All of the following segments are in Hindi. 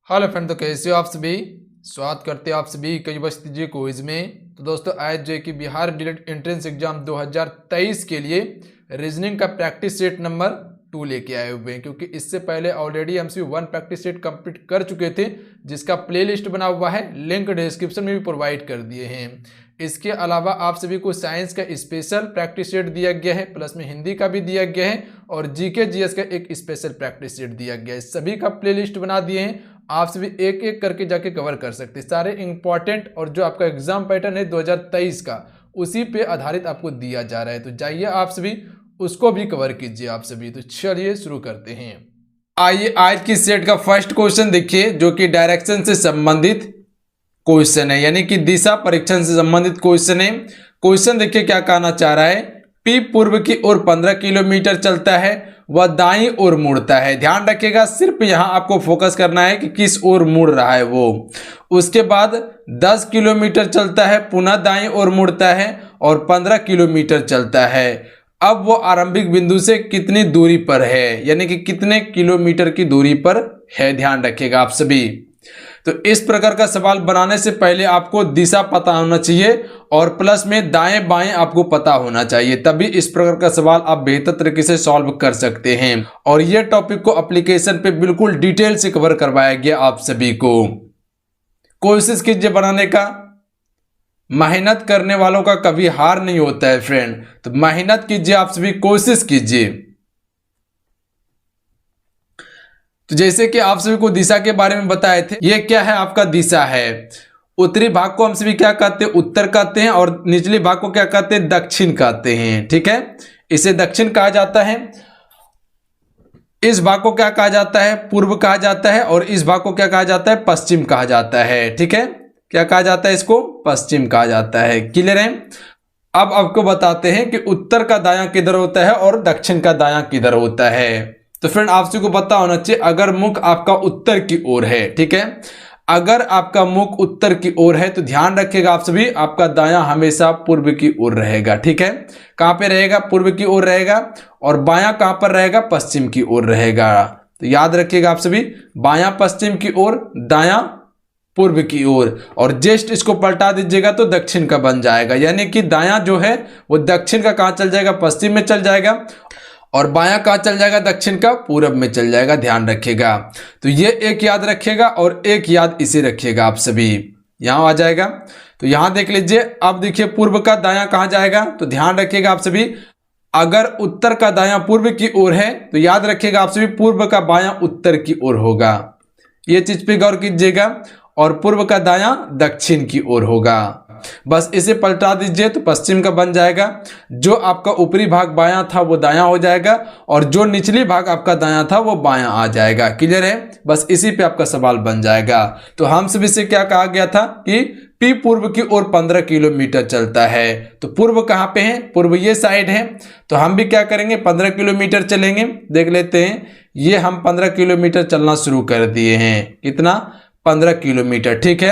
हेलो फ्रेंड, तो कैसे हो आप सभी। स्वागत करते हैं आप सभी कई बस्ती क्विज में। तो दोस्तों आज जो है कि बिहार डीएलएड एंट्रेंस एग्जाम 2023 के लिए रीजनिंग का प्रैक्टिस सेट नंबर 2 लेके आए हुए हैं, क्योंकि इससे पहले ऑलरेडी हम सिर्फ 1 प्रैक्टिस सेट कंप्लीट कर चुके थे, जिसका प्लेलिस्ट बना हुआ है, लिंक डिस्क्रिप्शन में भी प्रोवाइड कर दिए हैं। इसके अलावा आप सभी को साइंस का स्पेशल प्रैक्टिस सेट दिया गया है, प्लस में हिंदी का भी दिया गया है और जीके जीएस का एक स्पेशल प्रैक्टिस सेट दिया गया है। सभी का प्लेलिस्ट बना दिए हैं, आप सभी एक एक करके जाके कवर कर सकते हैं। सारे इंपॉर्टेंट और जो आपका एग्जाम पैटर्न है 2023 का, उसी पे आधारित आपको दिया जा रहा है। तो जाइए आप सभी उसको भी कवर कीजिए आप सभी। तो चलिए शुरू करते हैं। आइए आज की सेट का फर्स्ट क्वेश्चन देखिए, जो कि डायरेक्शन से संबंधित क्वेश्चन है, यानी कि दिशा परीक्षण से संबंधित क्वेश्चन है। क्वेश्चन देखिए क्या कहना चाह रहा है। पी पूर्व की ओर 15 किलोमीटर चलता है, वह दाईं ओर मुड़ता है। ध्यान रखिएगा, सिर्फ यहां आपको फोकस करना है कि किस ओर मुड़ रहा है वो। उसके बाद 10 किलोमीटर चलता है, पुनः दाईं ओर मुड़ता है और 15 किलोमीटर चलता है। अब वो आरंभिक बिंदु से कितनी दूरी पर है, यानी कि कितने किलोमीटर की दूरी पर है। ध्यान रखिएगा आप सभी। तो इस प्रकार का सवाल बनाने से पहले आपको दिशा पता होना चाहिए और प्लस में दाएं बाएं आपको पता होना चाहिए, तभी इस प्रकार का सवाल आप बेहतर तरीके से सॉल्व कर सकते हैं। और यह टॉपिक को एप्लीकेशन पे बिल्कुल डिटेल से कवर करवाया गया आप सभी को। कोशिश कीजिए बनाने का। मेहनत करने वालों का कभी हार नहीं होता है फ्रेंड, तो मेहनत कीजिए आप सभी, कोशिश कीजिए। तो जैसे कि आप सभी को दिशा के बारे में बताए थे, ये क्या है आपका दिशा है। उत्तरी भाग को हम सभी क्या कहते हैं, उत्तर कहते हैं, और निचले भाग को क्या कहते हैं, दक्षिण कहते हैं। ठीक है, इसे दक्षिण कहा जाता है। इस भाग को क्या कहा जाता है, पूर्व कहा जाता है, और इस भाग को क्या कहा जाता है, पश्चिम कहा जाता है। ठीक है, क्या कहा जाता है, इसको पश्चिम कहा जाता है। क्लियर है। अब आपको बताते हैं कि उत्तर का दायां किधर होता है और दक्षिण का दायां किधर होता है। तो फ्रेंड आप सभी को पता होना चाहिए, अगर मुख आपका उत्तर की ओर है, ठीक है, अगर आपका मुख उत्तर की ओर है तो ध्यान रखिएगा आप सभी, आपका दायां हमेशा पूर्व की ओर रहेगा। ठीक है, कहां पे रहेगा, पूर्व की ओर रहेगा, और बायां कहां पर रहेगा, पश्चिम की ओर रहेगा। तो याद रखिएगा आप सभी, बायां पश्चिम की ओर, दायां पूर्व की ओर, और जस्ट इसको पलटा दीजिएगा तो दक्षिण का बन जाएगा, यानी कि दायां जो है वो दक्षिण का कहां चल जाएगा, पश्चिम में चल जाएगा, और बायां कहां चल जाएगा, दक्षिण का पूरब में चल जाएगा। ध्यान रखिएगा। तो ये एक याद रखिएगा और एक याद इसे रखिएगा आप सभी, यहां आ जाएगा। तो यहां देख लीजिए, अब देखिए पूर्व का दायां कहां जाएगा, तो ध्यान रखिएगा आप सभी, अगर उत्तर का दायां पूर्व की ओर है तो याद रखिएगा आप सभी, पूर्व का बायां उत्तर की ओर होगा। ये चीज पे गौर कीजिएगा, और पूर्व का दायां दक्षिण की ओर होगा। बस इसे पलटा दीजिए तो पश्चिम का बन जाएगा। जो आपका ऊपरी भाग बायां था वो दायां हो जाएगा, और जो निचली भाग आपका दायां था वो बायां आ जाएगा। क्लियर है, बस इसी पे आपका सवाल बन जाएगा। तो हम सभी से क्या कहा गया था कि पी पूर्व की ओर 15 किलोमीटर चलता है। तो पूर्व कहां पे है, पूर्व ये साइड है, तो हम भी क्या करेंगे, 15 किलोमीटर चलेंगे। देख लेते हैं, ये हम 15 किलोमीटर चलना शुरू कर दिए हैं। कितना, 15 किलोमीटर। ठीक है,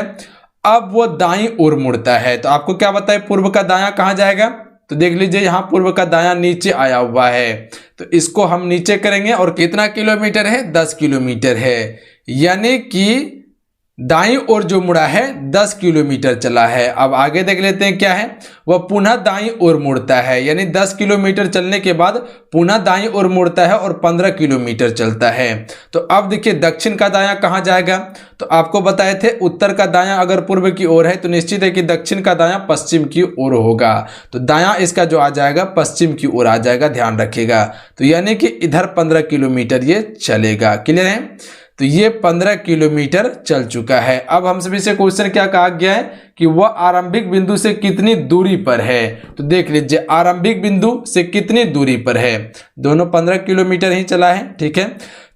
अब वो दाईं ओर मुड़ता है, तो आपको क्या बताए, पूर्व का दायां कहां जाएगा, तो देख लीजिए यहां पूर्व का दायां नीचे आया हुआ है, तो इसको हम नीचे करेंगे। और कितना किलोमीटर है, 10 किलोमीटर है, यानी कि दाईं ओर जो मुड़ा है 10 किलोमीटर चला है। अब आगे देख लेते हैं क्या है, वह पुनः दाईं ओर मुड़ता है, यानी 10 किलोमीटर चलने के बाद पुनः दाईं ओर मुड़ता है और 15 किलोमीटर चलता है। तो अब देखिए दक्षिण का दायां कहां जाएगा, तो आपको बताए थे उत्तर का दायां अगर पूर्व की ओर है तो निश्चित है कि दक्षिण का दायां पश्चिम की ओर होगा। तो दायां इसका जो आ जाएगा पश्चिम की ओर आ जाएगा। ध्यान रखिएगा। तो यानी कि इधर 15 किलोमीटर ये चलेगा। क्लियर है। तो ये 15 किलोमीटर चल चुका है। अब हम सभी से क्वेश्चन क्या कहा गया है कि वह आरंभिक बिंदु से कितनी दूरी पर है। तो देख लीजिए, आरंभिक बिंदु से कितनी दूरी पर है, दोनों 15 किलोमीटर ही चला है। ठीक है,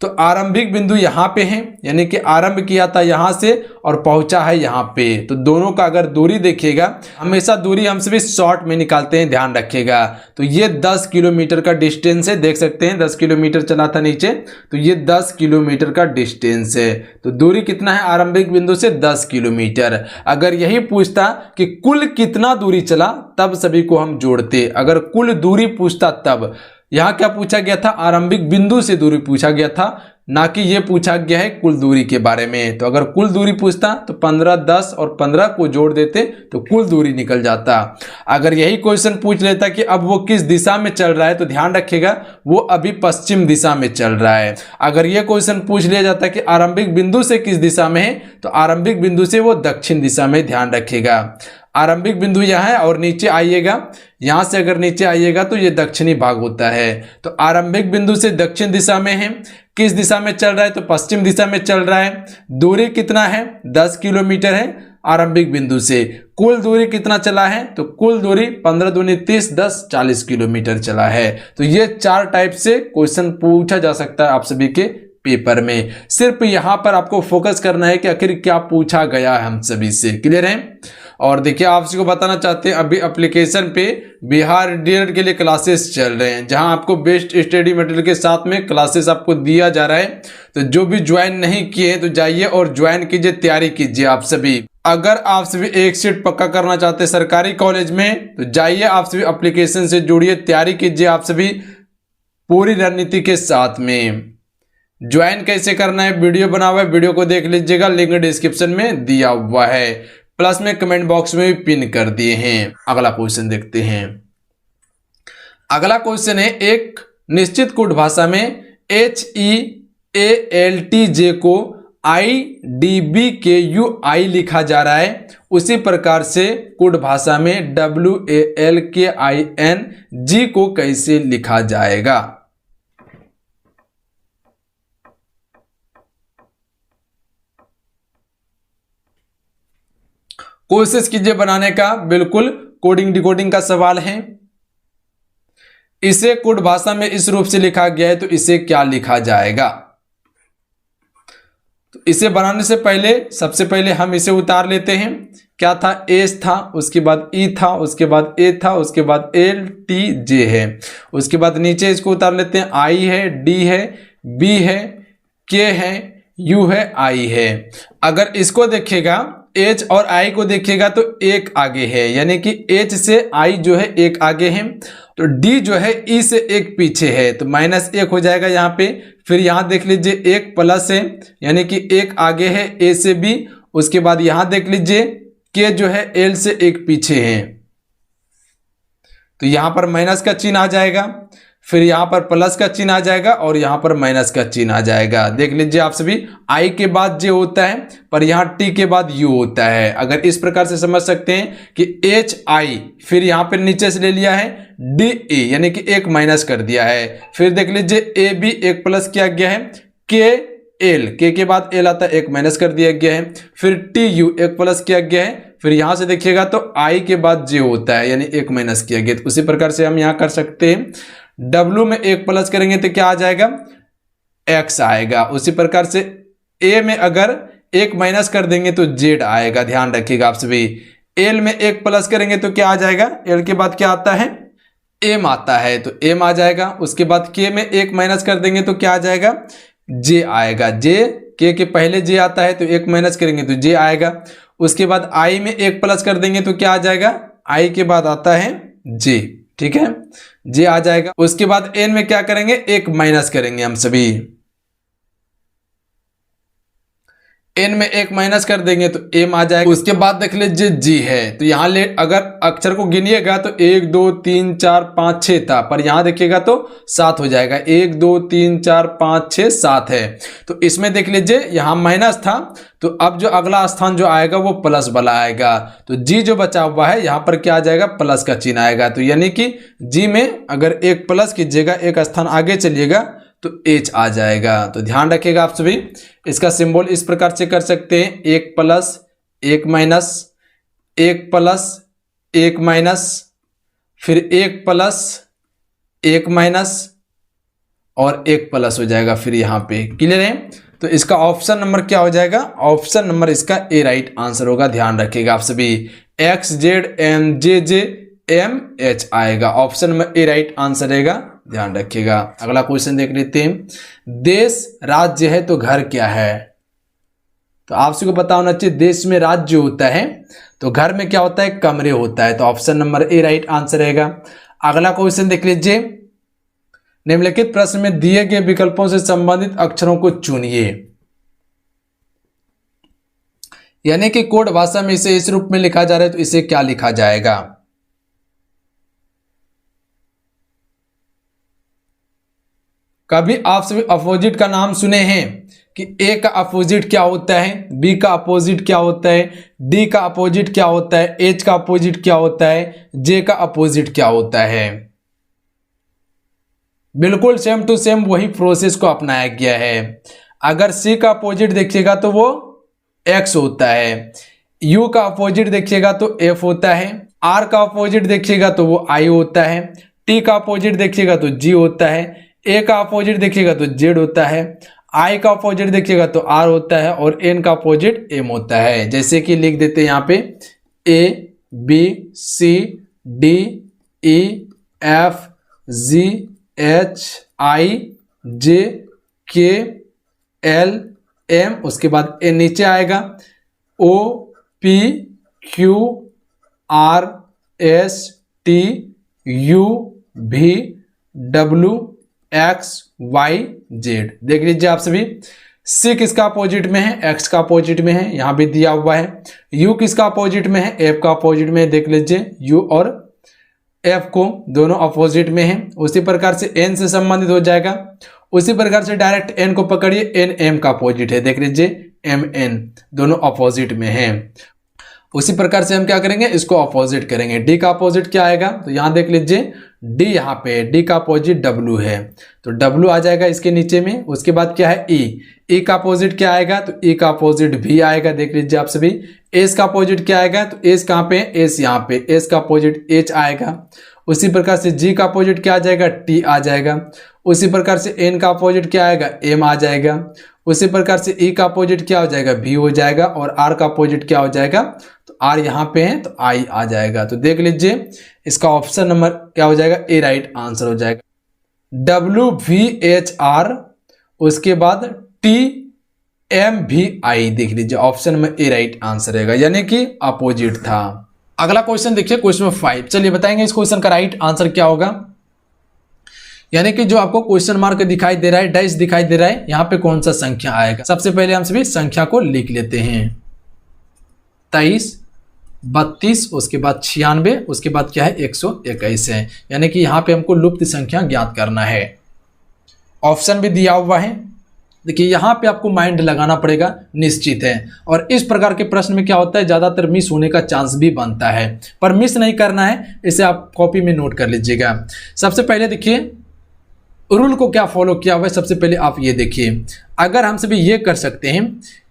तो आरंभिक बिंदु यहाँ पे है, यानी कि आरंभ किया था यहाँ से और पहुंचा है यहाँ पे। तो दोनों का अगर दूरी देखिएगा, हमेशा दूरी हम सभी शॉर्ट में निकालते हैं, ध्यान रखिएगा। तो ये 10 किलोमीटर का डिस्टेंस है, देख सकते हैं 10 किलोमीटर चला था नीचे, तो ये 10 किलोमीटर का डिस्टेंस है। तो दूरी कितना है आरंभिक बिंदु से, 10 किलोमीटर। अगर यही पूछता कि कुल कितना दूरी चला, तब सभी को हम जोड़ते। अगर कुल दूरी पूछता तब, यहां क्या पूछा गया था, आरंभिक बिंदु से दूरी पूछा गया था, ना कि ये पूछा गया है कुल दूरी के बारे में। तो अगर कुल दूरी पूछता तो 15, 10 और 15 को जोड़ देते तो कुल दूरी निकल जाता। अगर यही क्वेश्चन पूछ लेता कि अब वो किस दिशा में चल रहा है, तो ध्यान रखिएगा वो अभी पश्चिम दिशा में चल रहा है। अगर ये क्वेश्चन पूछ लिया जाता कि आरंभिक बिंदु से किस दिशा में है, तो आरंभिक बिंदु से वो दक्षिण दिशा में, ध्यान रखिएगा। आरंभिक बिंदु यहाँ है और नीचे आइएगा, यहां से अगर नीचे आइएगा तो ये दक्षिणी भाग होता है। तो आरंभिक बिंदु से दक्षिण दिशा में है, किस दिशा में चल रहा है, तो पश्चिम दिशा में चल रहा है। दूरी कितना है, 10 किलोमीटर है आरंभिक बिंदु से। कुल दूरी कितना चला है, तो कुल दूरी 15 दूनी 30, 10 40 किलोमीटर चला है। तो ये 4 टाइप से क्वेश्चन पूछा जा सकता है आप सभी के पेपर में। सिर्फ यहां पर आपको फोकस करना है कि आखिर क्या पूछा गया है हम सभी से। क्लियर है। और देखिए आपसे को बताना चाहते हैं अभी एप्लीकेशन पे बिहार डीएलएड के लिए क्लासेस चल रहे हैं, जहां आपको बेस्ट स्टडी मटेरियल के साथ में क्लासेस आपको दिया जा रहा है। तो जो भी ज्वाइन नहीं किए हैं तो जाइए और ज्वाइन कीजिए, तैयारी कीजिए आप सभी। अगर आप सभी एक सीट पक्का करना चाहते हैं सरकारी कॉलेज में, तो जाइए आप सभी एप्लीकेशन से जुड़िए, तैयारी कीजिए आप सभी पूरी रणनीति के साथ में। ज्वाइन कैसे करना है वीडियो बना हुआ है, वीडियो को देख लीजिएगा, लिंक डिस्क्रिप्शन में दिया हुआ है, प्लस में कमेंट बॉक्स में भी पिन कर दिए हैं। अगला क्वेश्चन देखते हैं। अगला क्वेश्चन है, एक निश्चित कोड भाषा में HEALTJ को IDBKUI लिखा जा रहा है, उसी प्रकार से कोड भाषा में WALKING को कैसे लिखा जाएगा। कोशिश कीजिए बनाने का, बिल्कुल कोडिंग डिकोडिंग का सवाल है। इसे कोड भाषा में इस रूप से लिखा गया है, तो इसे क्या लिखा जाएगा। तो इसे बनाने से पहले सबसे पहले हम इसे उतार लेते हैं। क्या था, एस था, उसके बाद ई था, उसके बाद ए था, उसके बाद LTJ है, उसके बाद नीचे इसको उतार लेते हैं। आई है, डी है, बी है, के है, यू है, आई है। अगर इसको देखिएगा H और I को देखिएगा तो एक आगे है, यानी कि H से I जो है एक आगे है, तो D जो है E से एक पीछे है, तो -1 हो जाएगा यहाँ पे। फिर यहाँ देख लीजिए एक प्लस है, यानी कि एक आगे है A से B। उसके बाद यहाँ देख लीजिए K जो है L से एक पीछे है, तो यहाँ पर माइनस का चिन्ह आ जाएगा। फिर यहाँ पर प्लस का चिन्ह आ जाएगा और यहाँ पर माइनस का चिन्ह आ जाएगा। देख लीजिए आप सभी, आई के बाद जे होता है, पर यहाँ टी के बाद यू होता है। अगर इस प्रकार से समझ सकते हैं कि HI, फिर यहाँ पर नीचे से ले लिया है DE, यानी कि एक माइनस कर दिया है। फिर देख लीजिए AB एक प्लस किया गया है, KL, के बाद L आता है, एक माइनस कर दिया गया है। फिर TU एक प्लस किया गया है। फिर यहां से देखिएगा तो I के बाद J होता है, यानी एक माइनस किया गया। तो उसी प्रकार से हम यहां कर सकते हैं। W में एक प्लस करेंगे तो क्या आ जाएगा, X आएगा। उसी प्रकार से A में अगर एक माइनस कर देंगे तो Z आएगा, ध्यान रखिएगा आप सभी। L में एक प्लस करेंगे तो क्या आ जाएगा, L के बाद क्या आता है, M आता है, तो M आ जाएगा। उसके बाद K में एक माइनस कर देंगे तो क्या आ जाएगा, J आएगा। J, K के पहले J आता है, तो एक माइनस करेंगे तो J आएगा। उसके बाद I में एक प्लस कर देंगे तो क्या आ जाएगा, I के बाद आता है J, ठीक है, J आ जाएगा। उसके बाद N में क्या करेंगे, एक माइनस करेंगे हम सभी। N में एक माइनस कर देंगे तो M आ जाएगा। उसके बाद देख लीजिए G है, तो यहाँ ले अगर अक्षर को गिनिएगा तो 1 2 3 4 5 6 था, पर यहाँ देखिएगा तो 7 हो जाएगा। 1 2 3 4 5 6 7 है, तो इसमें देख लीजिए यहाँ माइनस था, तो अब जो अगला स्थान जो आएगा वो प्लस वाला आएगा। तो G जो बचा हुआ है यहाँ पर क्या आ जाएगा, प्लस का चिन्ह आएगा। तो यानी कि G में अगर एक प्लस कीजिएगा, एक स्थान आगे चलिएगा तो H आ जाएगा। तो ध्यान रखिएगा आप सभी, इसका सिंबल इस प्रकार से कर सकते हैं, एक प्लस एक माइनस, एक प्लस एक माइनस, फिर एक प्लस एक माइनस और एक प्लस हो जाएगा फिर यहाँ पे। क्लियर है। तो इसका ऑप्शन नंबर क्या हो जाएगा, ऑप्शन नंबर इसका ए राइट आंसर होगा। ध्यान रखिएगा आप सभी, XZMJJMH आएगा, option number A right answer रहेगा, ध्यान रखिएगा। अगला क्वेश्चन देख लेते हैं। देश राज्य है तो घर क्या है। तो आप सबको पता होना चाहिए, देश में राज्य होता है तो घर में क्या होता है, कमरे होता है। तो option number A right answer रहेगा। अगला क्वेश्चन देख लीजिए। निम्नलिखित प्रश्न में दिए गए विकल्पों से संबंधित अक्षरों को चुनिए। यानी कि कोड भाषा में इसे इस रूप में लिखा जा रहा है, तो इसे क्या लिखा जाएगा? कभी आप सभी अपोजिट का नाम सुने हैं कि ए का अपोजिट क्या होता है, बी का अपोजिट क्या होता है, डी का अपोजिट क्या होता है, एच का अपोजिट क्या होता है, जे का अपोजिट क्या होता है? बिल्कुल सेम टू सेम वही प्रोसेस को अपनाया गया है। अगर सी का अपोजिट देखिएगा तो वो एक्स होता है, यू का अपोजिट देखिएगा तो एफ होता है, आर का अपोजिट देखिएगा तो वो आई होता है, टी का अपोजिट देखिएगा तो जी होता है, ए का अपोजिट देखिएगा तो जेड होता है, आई का अपोजिट देखिएगा तो आर होता है और एन का अपोजिट एम होता है। जैसे कि लिख देते हैं यहाँ पे A B C D E F G H I J K L M, उसके बाद ए नीचे आएगा O P Q R S T U V W X Y Z. देख लीजिए आप सभी, सी किसका अपोजिट में है? एक्स का अपोजिट में है, यहां भी दिया हुआ है। यू किसका अपोजिट में है? एफ का अपोजिट में है। देख लीजिए यू और एफ को दोनों अपोजिट में है। उसी प्रकार से एन से संबंधित हो जाएगा। उसी प्रकार से डायरेक्ट एन को पकड़िए, एन एम का अपोजिट है। देख लीजिए एम एन दोनों अपोजिट में है। उसी प्रकार से हम क्या करेंगे, इसको अपोजिट करेंगे। डी का अपोजिट क्या आएगा? तो यहां देख लीजिए डी, यहाँ पे डी का अपोजिट डब्ल्यू है, तो डब्ल्यू आ जाएगा इसके नीचे में। उसके बाद क्या है ई, ई का अपोजिट क्या आएगा? तो ई का अपोजिट भी आएगा। देख लीजिए आप सभी, एस का अपोजिट क्या आएगा? तो एस कहाँ पे? एस यहाँ पे, एस का अपोजिट एच आएगा। उसी प्रकार से जी का अपोजिट क्या आ जाएगा? टी आ जाएगा। उसी प्रकार से एन का अपोजिट क्या आएगा? एम आ जाएगा। उसी प्रकार से ई का अपोजिट क्या हो जाएगा? भी हो जाएगा। और आर का अपोजिट क्या हो जाएगा? तो आर यहाँ पे है तो आई आ जाएगा। तो देख लीजिए इसका ऑप्शन नंबर क्या हो जाएगा? ए राइट आंसर हो जाएगा। डब्ल्यू वी एच आर, उसके बाद टी एम भी आई। देख लीजिए option number A right answer रहेगा, यानी कि अपोजिट था। अगला क्वेश्चन देखिए, क्वेश्चन नंबर 5। चलिए बताएंगे इस क्वेश्चन का राइट आंसर क्या होगा। यानी कि जो आपको क्वेश्चन मार्क दिखाई दे रहा है, डैश दिखाई दे रहा है, यहाँ पे कौन सा संख्या आएगा? सबसे पहले हम सभी संख्या को लिख लेते हैं। 23, 32, उसके बाद 96, उसके बाद क्या है? 121 है। यानी कि यहाँ पे हमको लुप्त संख्या ज्ञात करना है। ऑप्शन भी दिया हुआ है। देखिए यहाँ पे आपको माइंड लगाना पड़ेगा, निश्चित है। और इस प्रकार के प्रश्न में क्या होता है, ज़्यादातर मिस होने का चांस भी बनता है, पर मिस नहीं करना है। इसे आप कॉपी में नोट कर लीजिएगा। सबसे पहले देखिए रूल को क्या फॉलो किया हुआ है। सबसे पहले आप ये देखिए, अगर हम सभी ये कर सकते हैं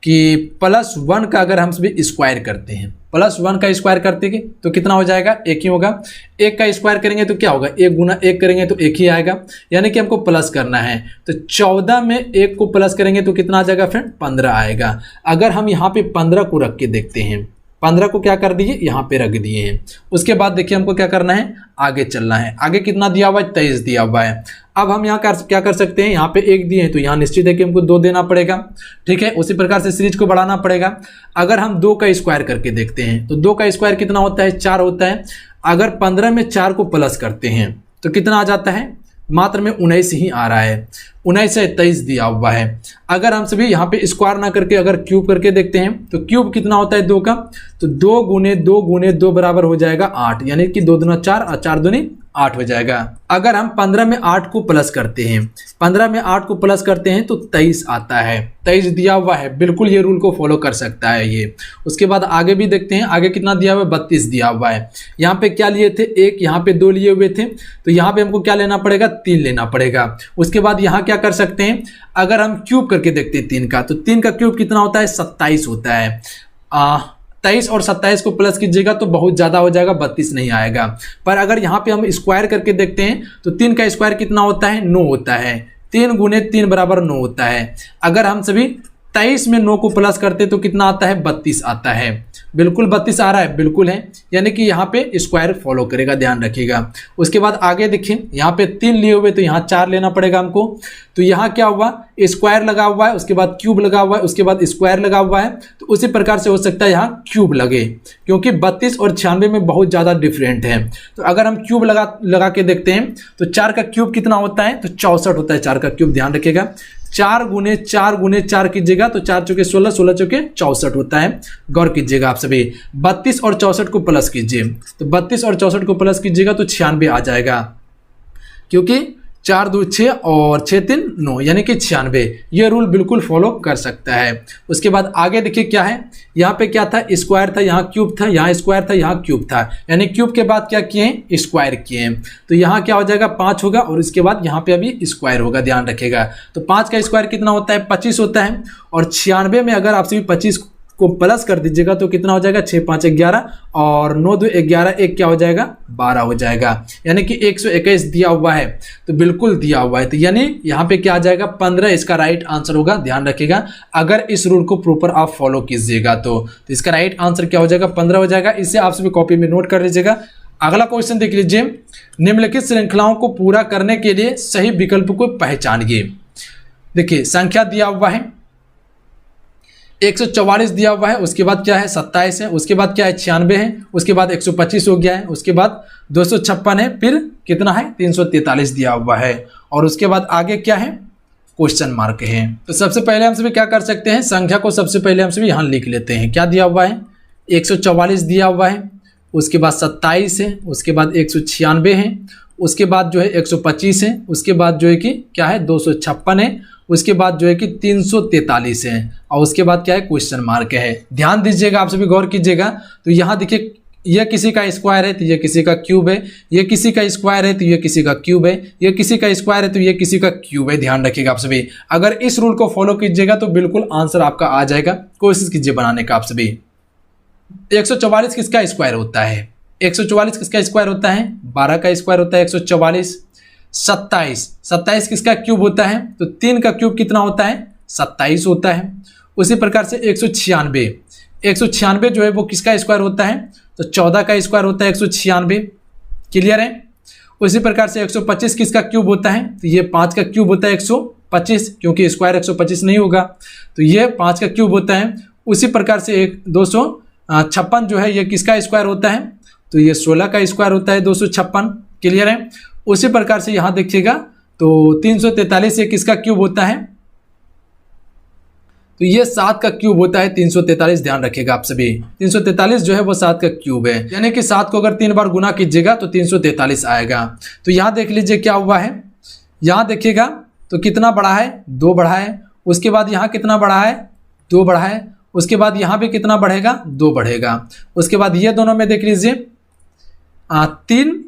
कि +1 का अगर हम सभी स्क्वायर करते हैं, +1 का स्क्वायर करते हैं तो कितना हो जाएगा? 1 ही होगा। 1 का स्क्वायर करेंगे तो क्या होगा? 1 गुना 1 करेंगे तो 1 ही आएगा। यानी कि हमको प्लस करना है, तो 14 में 1 को प्लस करेंगे तो कितना आ जाएगा फ्रेंड? 15 आएगा। अगर हम यहाँ पे 15 को रख के देखते हैं, 15 को क्या कर दिए? यहाँ पे रख दिए हैं। उसके बाद देखिए हमको क्या करना है, आगे चलना है। आगे कितना दिया हुआ है? 23 दिया हुआ है। अब हम यहाँ क्या कर सकते हैं, यहाँ पे 1 दिए हैं तो यहाँ निश्चित है कि हमको 2 देना पड़ेगा। ठीक है, उसी प्रकार से सीरीज को बढ़ाना पड़ेगा। अगर हम 2 का स्क्वायर करके देखते हैं तो 2 का स्क्वायर कितना होता है? 4 होता है। अगर 15 में 4 को प्लस करते हैं तो कितना आ जाता है? मात्र में 19 ही आ रहा है। 19 से 23 दिया हुआ है। अगर हम सभी यहाँ पे स्क्वायर ना करके अगर क्यूब करके देखते हैं तो क्यूब कितना होता है 2 का? तो 2 गुने 2 गुने 2 बराबर हो जाएगा 8, यानी कि 2 दूना 4 और 4 दूनी 8 हो जाएगा। अगर हम 15 में 8 को प्लस करते हैं, 15 में 8 को प्लस करते हैं तो 23 आता है। 23 दिया हुआ है, बिल्कुल ये रूल को फॉलो कर सकता है ये। उसके बाद आगे भी देखते हैं, आगे कितना दिया हुआ है? 32 दिया हुआ है। यहाँ पे क्या लिए थे? 1, यहाँ पे 2 लिए हुए थे, तो यहाँ पे हमको क्या लेना पड़ेगा? 3 लेना पड़ेगा। उसके बाद यहाँ क्या कर सकते हैं, अगर हम क्यूब करके देखते हैं 3 का, तो 3 का क्यूब कितना होता है? 27 होता है। 23 और 27 को प्लस कीजिएगा तो बहुत ज़्यादा हो जाएगा, 32 नहीं आएगा। पर अगर यहाँ पे हम स्क्वायर करके देखते हैं तो 3 का स्क्वायर कितना होता है? 9 होता है। 3 गुने 3 बराबर 9 होता है। अगर हम सभी 23 में 9 को प्लस करते तो कितना आता है, 32 आता है। बिल्कुल 32 आ रहा है, बिल्कुल है, यानी कि यहाँ पे स्क्वायर फॉलो करेगा, ध्यान रखिएगा। उसके बाद आगे देखिए, यहाँ पे 3 लिए हुए तो यहाँ 4 लेना पड़ेगा हमको। तो यहाँ क्या हुआ, स्क्वायर लगा हुआ है, उसके बाद क्यूब लगा हुआ है, उसके बाद स्क्वायर लगा हुआ है, तो उसी प्रकार से हो सकता है यहाँ क्यूब लगे, क्योंकि 32 और 96 में बहुत ज़्यादा डिफरेंट है। तो अगर हम क्यूब लगा के देखते हैं तो 4 का क्यूब कितना होता है, तो 64 होता है 4 का क्यूब, ध्यान रखिएगा। 4 गुने 4 कीजिएगा तो 4 चौके 16, 16 चौके 64 होता है। गौर कीजिएगा आप सभी, 32 और 64 को प्लस कीजिए, तो 32 और 64 को प्लस कीजिएगा तो 96 आ जाएगा, क्योंकि 4 2 6 और 6 3 9, यानी कि 96। ये रूल बिल्कुल फॉलो कर सकता है। उसके बाद आगे देखिए क्या है, यहाँ पे क्या था, स्क्वायर था, यहाँ क्यूब था, यहाँ स्क्वायर था, यहाँ क्यूब था, यानी क्यूब के बाद क्या किए हैं, स्क्वायर किए हैं। तो यहाँ क्या हो जाएगा, 5 होगा, और इसके बाद यहाँ पे अभी स्क्वायर होगा, ध्यान रखिएगा। तो 5 का स्क्वायर कितना होता है, 25 होता है। और 96 में अगर आपसे भी 25 को प्लस कर दीजिएगा तो कितना हो जाएगा, 6 5 11, और 9 2 11, एक क्या हो जाएगा, 12 हो जाएगा, यानी कि 121 दिया हुआ है, तो बिल्कुल दिया हुआ है। तो यानी यहाँ पे क्या आ जाएगा, 15 इसका राइट आंसर होगा, ध्यान रखिएगा। अगर इस रूल को प्रॉपर आप फॉलो कीजिएगा तो इसका राइट आंसर क्या हो जाएगा, 15 हो जाएगा। इसे आप सभी कॉपी में नोट कर लीजिएगा। अगला क्वेश्चन देख लीजिए, निम्नलिखित श्रृंखलाओं को पूरा करने के लिए सही विकल्प को पहचानिए। देखिए संख्या दिया हुआ है 144 दिया हुआ है, उसके बाद क्या है 27 है, उसके बाद क्या है 96 है, उसके बाद 125 हो गया है, उसके बाद 256 है, फिर कितना है 343 दिया हुआ है, और उसके बाद आगे क्या है क्वेश्चन मार्क है। तो सबसे पहले हम सभी क्या कर सकते हैं, संख्या को सबसे पहले हम सभी यहाँ लिख लेते हैं। क्या दिया हुआ है, 144 दिया हुआ है, उसके बाद 27 है, उसके बाद 196 है, उसके बाद जो है 125 है, उसके बाद जो है कि क्या है 256 है, उसके बाद जो है कि 343 है, और उसके बाद क्या है क्वेश्चन मार्क है। ध्यान दीजिएगा, आप सभी गौर कीजिएगा। तो यहाँ देखिए, यह किसी का स्क्वायर है तो ये किसी का क्यूब है, ये किसी का स्क्वायर है तो ये किसी का क्यूब है, ये किसी का स्क्वायर है तो ये किसी का क्यूब है। ध्यान रखिएगा आप सभी, अगर इस रूल को फॉलो कीजिएगा तो बिल्कुल आंसर आपका आ जाएगा। कोशिश कीजिए बनाने का आप सभी। 144 किसका स्क्वायर होता है, 144 किसका स्क्वायर होता है, 12 का स्क्वायर होता है 144। 27 किसका क्यूब होता है, तो 3 का क्यूब कितना होता है, 27 होता है। उसी प्रकार से 196 जो है वो किसका स्क्वायर होता है, तो 14 का स्क्वायर होता है 196। क्लियर है। उसी प्रकार से 125 किसका क्यूब होता है, तो ये 5 का क्यूब होता है 125, क्योंकि स्क्वायर 125 नहीं होगा, तो ये 5 का क्यूब होता है। उसी प्रकार से 256 जो है ये किसका स्क्वायर होता है, तो ये 16 का स्क्वायर होता है 256। क्लियर है। उसी प्रकार से यहाँ देखिएगा तो 343 ये किसका क्यूब होता है, तो ये 7 का क्यूब होता है 343। ध्यान रखिएगा आप सभी, 343 जो है वो 7 का क्यूब है, यानी कि 7 को अगर 3 बार गुना कीजिएगा तो 343 आएगा। तो यहाँ देख लीजिए क्या हुआ है, यहाँ देखिएगा तो कितना बढ़ा है, 2 बढ़ा है। उसके बाद यहाँ कितना बढ़ा है, 2 बढ़ा है। उसके बाद यहाँ भी कितना बढ़ेगा, 2 बढ़ेगा। उसके बाद ये दोनों में देख लीजिए 3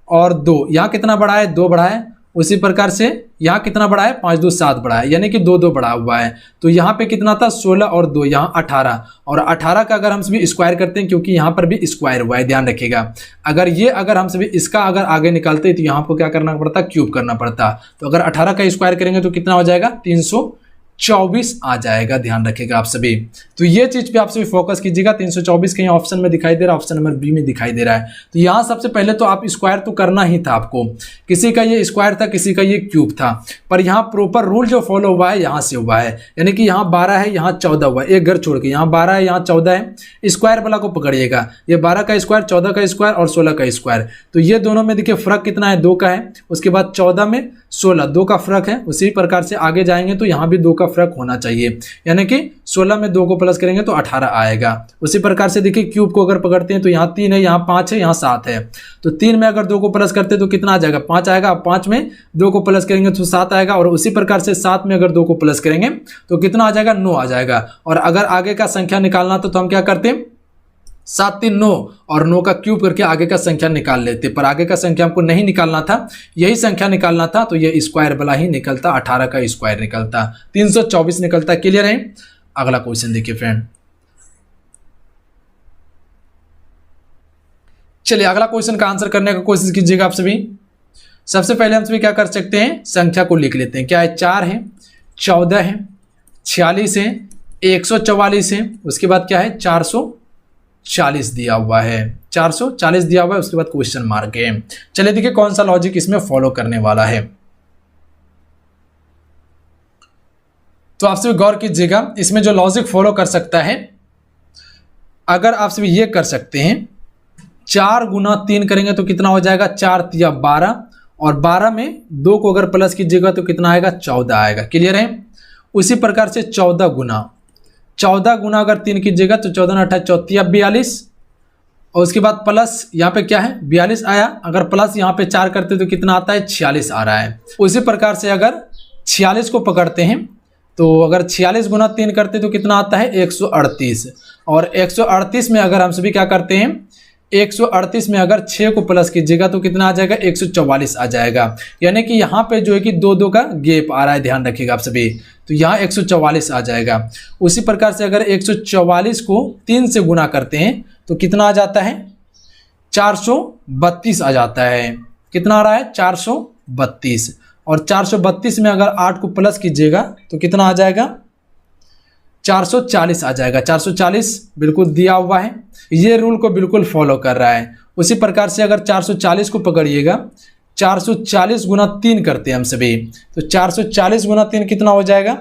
और 2, यहाँ कितना बढ़ा है, 2 बढ़ा है। उसी प्रकार से यहाँ कितना बढ़ा है, 5 2 7 बढ़ा है, यानी कि 2 2 बढ़ा हुआ है। तो यहाँ पे कितना था 16 और 2, यहाँ 18, और 18 का अगर हम सभी स्क्वायर करते हैं, क्योंकि यहाँ पर भी स्क्वायर हुआ है, ध्यान रखिएगा। अगर हम सभी इसका अगर आगे निकालते तो यहाँ पर क्या करना पड़ता, क्यूब करना पड़ता। तो अगर 18 का स्क्वायर करेंगे तो कितना हो जाएगा, 324 आ जाएगा। ध्यान रखिएगा आप सभी। तो ये चीज पे आप सभी फोकस कीजिएगा। 324 कहीं ऑप्शन में दिखाई दे रहा है, ऑप्शन नंबर बी में दिखाई दे रहा है। तो यहाँ सबसे पहले तो आप स्क्वायर तो करना ही था आपको, किसी का ये स्क्वायर था, किसी का ये क्यूब था, पर यहाँ प्रॉपर रूल जो फॉलो हुआ है यहाँ से हुआ है, यानी कि यहाँ 12 है, यहाँ 14 हुआ है, एक घर छोड़ के यहाँ 12 है, यहाँ 14 है। स्क्वायर वाला को पकड़िएगा, ये 12 का स्क्वायर, 14 का स्क्वायर और 16 का स्क्वायर। तो ये दोनों में देखिए फर्क कितना है, 2 का है। उसके बाद 14 में 16, 2 का फर्क है। उसी प्रकार से आगे जाएंगे तो यहाँ भी 2 का फर्क होना चाहिए, यानी कि 16 में 2 को प्लस करेंगे तो 18 आएगा। उसी प्रकार से देखिए क्यूब को अगर पकड़ते हैं तो यहाँ 3 है, यहाँ 5 है, यहाँ 7 है। तो 3 में अगर 2 को प्लस करते हैं तो कितना आ जाएगा, 5 आएगा। 5 में 2 को प्लस करेंगे तो 7 आएगा, और उसी प्रकार से 7 में अगर 2 को प्लस करेंगे तो कितना आ जाएगा, 9 आ जाएगा। और अगर आगे का संख्या निकालना तो हम क्या करते हैं, 7 3 9 और 9 का क्यूब करके आगे का संख्या निकाल लेते, पर आगे का संख्या हमको नहीं निकालना था, यही संख्या निकालना था। तो ये स्क्वायर वाला ही निकलता, 18 का स्क्वायर निकलता, 324 निकलता। क्लियर है। अगला क्वेश्चन देखिए फ्रेंड, चलिए अगला क्वेश्चन का आंसर करने का कोशिश कीजिएगा आप सभी। सबसे पहले हम सभी क्या कर सकते हैं, संख्या को लिख लेते हैं। क्या है, 4 है, 14 है, 46 है, 144 है, उसके बाद क्या है 440 दिया हुआ है, 440 दिया हुआ है, उसके बाद क्वेश्चन मार्क है। चलिए देखिए कौन सा लॉजिक इसमें फॉलो करने वाला है। तो आपसे भी गौर कीजिएगा, इसमें जो लॉजिक फॉलो कर सकता है, अगर आपसे भी ये कर सकते हैं 4 गुना 3 करेंगे तो कितना हो जाएगा 4 तिया 12, और 12 में 2 को अगर प्लस कीजिएगा तो कितना आएगा 14 आएगा। क्लियर है। उसी प्रकार से 14 गुना अगर 3 कीजिएगा तो 14 अट्ठाईस 42, और उसके बाद प्लस यहाँ पे क्या है 42 आया, अगर प्लस यहाँ पे 4 करते तो कितना आता है 46 आ रहा है। उसी प्रकार से अगर 46 को पकड़ते हैं तो अगर 46 गुना 3 करते तो कितना आता है 138, और 138 में अगर हम सभी क्या करते हैं 138 में अगर 6 को प्लस कीजिएगा तो कितना आ जाएगा 144 आ जाएगा। यानी कि यहाँ पे जो है कि 2 का गैप आ रहा है, ध्यान रखिएगा आप सभी, तो यहाँ 144 आ जाएगा। उसी प्रकार से अगर 144 को 3 से गुना करते हैं तो कितना आ जाता है 432 आ जाता है। कितना आ रहा है 432, और 432 में अगर 8 को प्लस कीजिएगा तो कितना आ जाएगा 440 आ जाएगा। 440 बिल्कुल दिया हुआ है, ये रूल को बिल्कुल फॉलो कर रहा है। उसी प्रकार से अगर 440 को पकड़िएगा, 440 गुना 3 करते हैं हम सभी, तो 440 गुना 3 कितना हो जाएगा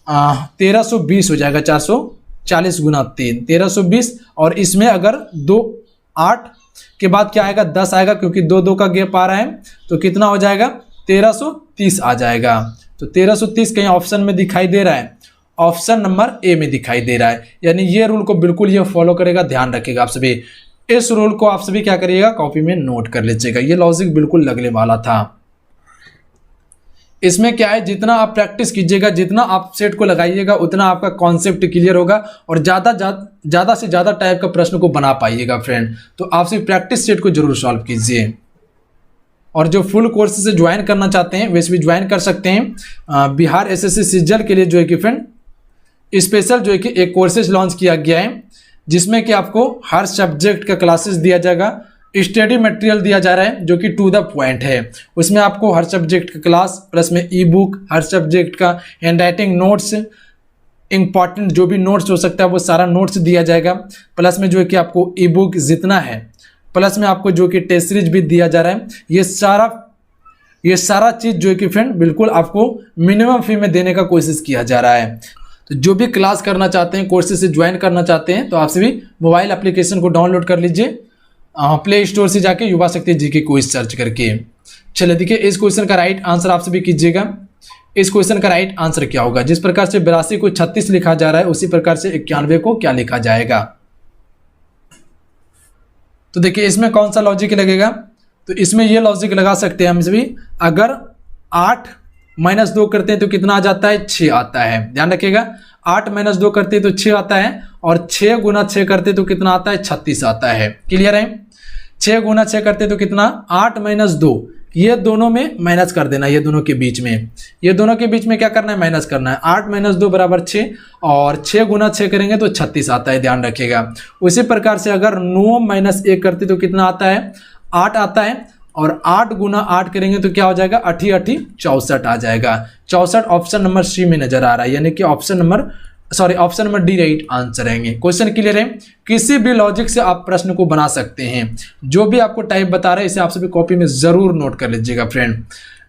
1320 हो जाएगा। 440 गुना 3 1320, और इसमें अगर 2 8 के बाद क्या आएगा 10 आएगा, क्योंकि 2 का गैप आ रहा है, तो कितना हो जाएगा 1330 आ जाएगा। तो 1330 कहीं ऑप्शन में दिखाई दे रहा है, ऑप्शन नंबर ए में दिखाई दे रहा है। यानी ये रूल को बिल्कुल ये फॉलो करेगा, ध्यान रखिएगा आप सभी। इस रूल को आप सभी क्या करिएगा कॉपी में नोट कर लीजिएगा, ये लॉजिक बिल्कुल लगने वाला था। इसमें क्या है, जितना आप प्रैक्टिस कीजिएगा, जितना आप सेट को लगाइएगा, उतना आपका कॉन्सेप्ट क्लियर होगा और ज़्यादा से ज़्यादा टाइप का प्रश्न को बना पाइएगा फ्रेंड। तो आप सिर्फ प्रैक्टिस सेट को जरूर सॉल्व कीजिए। और जो फुल कोर्स से ज्वाइन करना चाहते हैं वैसे भी ज्वाइन कर सकते हैं। बिहार एसएससी सीजीएल के लिए जो है कि फ्रेंड स्पेशल जो है कि एक कोर्सेज लॉन्च किया गया है, जिसमें कि आपको हर सब्जेक्ट का क्लासेस दिया जाएगा, स्टडी मटेरियल दिया जा रहा है जो कि टू द पॉइंट है। उसमें आपको हर सब्जेक्ट का क्लास प्लस में ई बुक, हर सब्जेक्ट का हैंड राइटिंग नोट्स, इंपॉर्टेंट जो भी नोट्स हो सकता है वो सारा नोट्स दिया जाएगा। प्लस में जो है कि आपको ई बुक जितना है, प्लस में आपको जो कि टेस्ट सीरीज भी दिया जा रहा है। ये सारा चीज़ जो है कि फ्रेंड बिल्कुल आपको मिनिमम फी में देने का कोशिश किया जा रहा है। तो जो भी क्लास करना चाहते हैं, कोर्सेज से ज्वाइन करना चाहते हैं, तो आपसे भी मोबाइल एप्लीकेशन को डाउनलोड कर लीजिए प्ले स्टोर से जाके युवा शक्ति जीके क्विज सर्च करके। चलिए देखिए इस क्वेश्चन का राइट आंसर आपसे भी कीजिएगा। इस क्वेश्चन का राइट आंसर क्या होगा, जिस प्रकार से 82 को 36 लिखा जा रहा है उसी प्रकार से 91 को क्या लिखा जाएगा। तो देखिए इसमें कौन सा लॉजिक लगेगा, तो इसमें यह लॉजिक लगा सकते हैं हम सभी, अगर 8 - 2 करते हैं तो कितना आ जाता है 6 आता है। ध्यान रखिएगा 8 - 2 करते हैं तो 6 आता है, और 6 गुना 6 करते तो कितना आता है 36 आता है। क्लियर है। 6 गुना 6 करते तो कितना 8 - 2, ये दोनों में माइनस कर देना, ये दोनों के बीच में, ये दोनों के बीच में क्या करना है माइनस करना है। 8 - 2 बराबर 6, और 6 गुना 6 करेंगे तो 36 आता है। ध्यान रखिएगा। उसी प्रकार से अगर 9 - 1 करते तो कितना आता है 8 आता है, और 8 गुना 8 करेंगे तो क्या हो जाएगा 8 × 8 = 64 आ जाएगा। 64 ऑप्शन नंबर सी में नजर आ रहा है, यानी कि option number D right answer रहेंगे। क्वेश्चन क्लियर है। किसी भी लॉजिक से आप प्रश्न को बना सकते हैं। जो भी आपको टाइप बता रहे हैं इसे आप सभी कॉपी में जरूर नोट कर लीजिएगा फ्रेंड।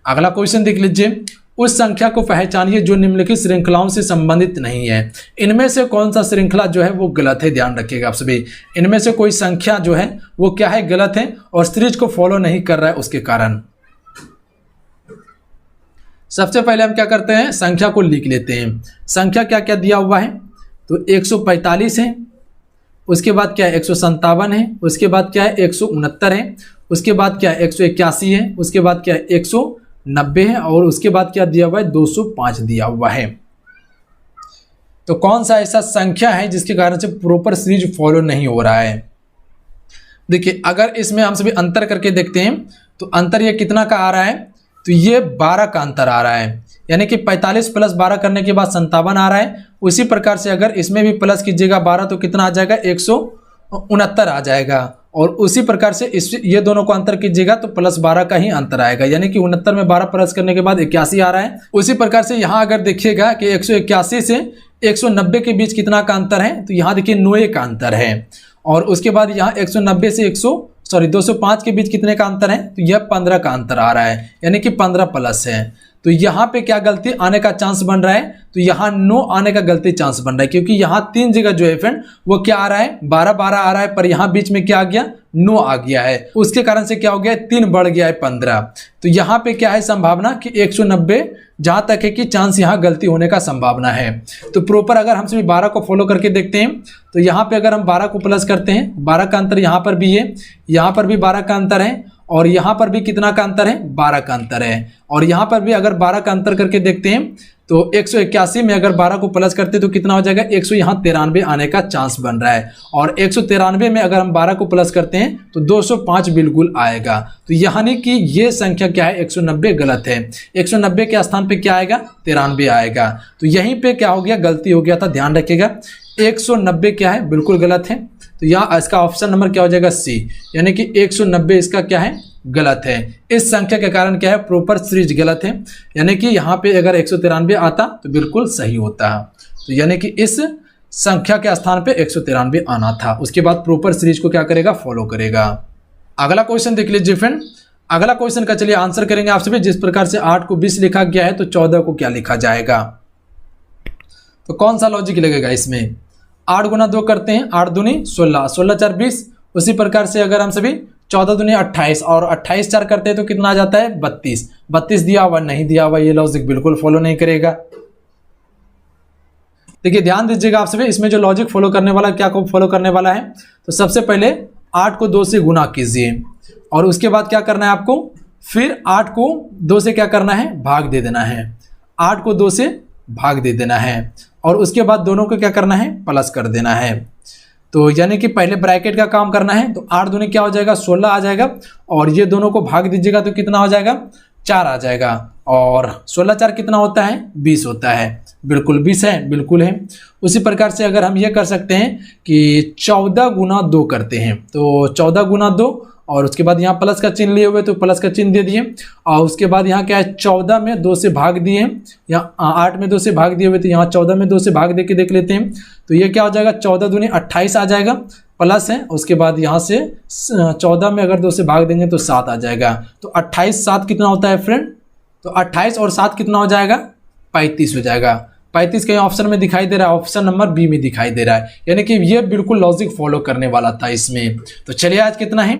अगला क्वेश्चन देख लीजिए। उस संख्या को पहचानिए जो निम्नलिखित श्रृंखलाओं से संबंधित नहीं है। इनमें से कौन सा श्रृंखला जो है वो गलत है। ध्यान रखिएगा आप सभी, इनमें से कोई संख्या जो है वो क्या है गलत है और सीरीज को फॉलो नहीं कर रहा है उसके कारण। सबसे पहले हम क्या करते हैं संख्या को लिख लेते हैं। संख्या क्या क्या दिया हुआ है, तो 145 है, उसके बाद क्या है 157 है, उसके बाद क्या है 169 है, उसके बाद क्या है 181 है, उसके बाद क्या है 190 है, और उसके बाद क्या दिया हुआ है 205 दिया हुआ है। तो कौन सा ऐसा संख्या है जिसके कारण से प्रॉपर सीरीज फॉलो नहीं हो रहा है। देखिए अगर इसमें हम सभी अंतर करके देखते हैं तो अंतर ये कितना का आ रहा है, तो ये 12 का अंतर आ रहा है, यानी कि 45 + 12 करने के बाद 57 आ रहा है। उसी प्रकार से अगर इसमें भी प्लस कीजिएगा 12 तो कितना आ जाएगा 169 आ जाएगा, और उसी प्रकार से ये दोनों को अंतर कीजिएगा तो +12 का ही अंतर आएगा, यानी कि 69 में 12 प्लस करने के बाद 81 आ रहा है। उसी प्रकार से यहाँ अगर देखिएगा कि 181 से 190 के बीच कितना का अंतर है, तो यहाँ देखिए 9 का अंतर है। और उसके बाद यहाँ 190 से 205 के बीच कितने का अंतर है, तो यह 15 का अंतर आ रहा है, यानी कि 15 प्लस है। तो यहाँ पे क्या गलती आने का चांस बन रहा है, तो यहाँ 9 आने का गलती चांस बन रहा है, क्योंकि यहाँ 3 जगह जो है फ्रेंड वो क्या आ रहा है, 12 आ रहा है, पर यहाँ बीच में क्या आ गया, 9 आ गया है। उसके कारण से क्या हो गया, 3 बढ़ गया है 15। तो यहाँ पे क्या है संभावना कि 190 जहां तक है कि चांस यहाँ गलती होने का संभावना है। तो प्रॉपर अगर हम सभी 12 को फॉलो करके देखते हैं, तो यहाँ पे अगर हम 12 को प्लस करते हैं, 12 का अंतर यहाँ पर भी है, यहाँ पर भी 12 का अंतर है, और यहाँ पर भी कितना का अंतर है, 12 का अंतर है। और यहाँ पर भी अगर 12 का अंतर करके देखते हैं, तो 181 में अगर 12 को प्लस करते तो कितना हो जाएगा, 193 आने का चांस बन रहा है। और 193 में अगर हम 12 को प्लस करते हैं तो 205 बिल्कुल आएगा। तो यानी कि ये संख्या क्या है, 190 गलत है। 190 के स्थान पे क्या आएगा, 93 आएगा। तो यहीं पे क्या हो गया, गलती हो गया था, ध्यान रखिएगा। 190 क्या है, बिल्कुल गलत है। तो यहाँ इसका ऑप्शन नंबर क्या हो जाएगा, सी, यानी कि 190 इसका क्या है, गलत है। इस संख्या के कारण क्या है, प्रॉपर सीरीज गलत है, यानी कि यहाँ पे अगर 193 आता तो बिल्कुल सही होता। तो यानी कि इस संख्या के स्थान पे 193 आना था। उसके बाद प्रॉपर सीरीज को क्या करेगा, फॉलो करेगा। अगला क्वेश्चन देख लीजिए फ्रेंड। अगला क्वेश्चन का चलिए आंसर करेंगे आपसे भी। जिस प्रकार से 8 को 20 लिखा गया है, तो 14 को क्या लिखा जाएगा। तो कौन सा लॉजिक लगेगा इसमें, 8 गुना 2 करते हैं, 8 दूनी 16, 16 4 20। उसी प्रकार से अगर हम सभी 14 दूनी 28 और 28 4 करते हैं तो कितना आ जाता है, 32। 32 दिया हुआ नहीं दिया हुआ, ये लॉजिक बिल्कुल फॉलो नहीं करेगा। देखिए ध्यान दीजिएगा आप सभी, इसमें जो लॉजिक फॉलो करने वाला क्या को फॉलो करने वाला है, तो सबसे पहले 8 को 2 से गुना कीजिए, और उसके बाद क्या करना है आपको, फिर 8 को 2 से क्या करना है, भाग दे देना है। 8 को 2 से भाग दे देना है, और उसके बाद दोनों को क्या करना है, प्लस कर देना है। तो यानी कि पहले ब्रैकेट का काम करना है। तो 8 दूनी क्या हो जाएगा, 16 आ जाएगा, और ये दोनों को भाग दीजिएगा तो कितना हो जाएगा, 4 आ जाएगा। और 16 4 कितना होता है, 20 होता है। बिल्कुल 20 है, बिल्कुल है। उसी प्रकार से अगर हम ये कर सकते हैं कि 14 गुना 2 करते हैं, तो 14 गुना 2, और उसके बाद यहाँ प्लस का चिन्ह लिए हुए तो प्लस का चिन्ह दे दिए, और उसके बाद यहाँ क्या है, 14 में 2 से भाग दिए, यहाँ 8 में 2 से भाग दिए हुए, तो यहाँ 14 में 2 से भाग दे के देख लेते हैं। तो ये क्या हो जाएगा, 14 दूनी 28 आ जाएगा, प्लस है। उसके बाद यहाँ से 14 में अगर 2 से भाग देंगे तो 7 आ जाएगा। तो 28 7 कितना होता है फ्रेंड, तो 28 और 7 कितना हो जाएगा, 35 हो जाएगा। 35 कहीं ऑप्शन में दिखाई दे रहा है, ऑप्शन नंबर बी में दिखाई दे रहा है, यानी कि ये बिल्कुल लॉजिक फॉलो करने वाला था इसमें। तो चलिए आज कितना है।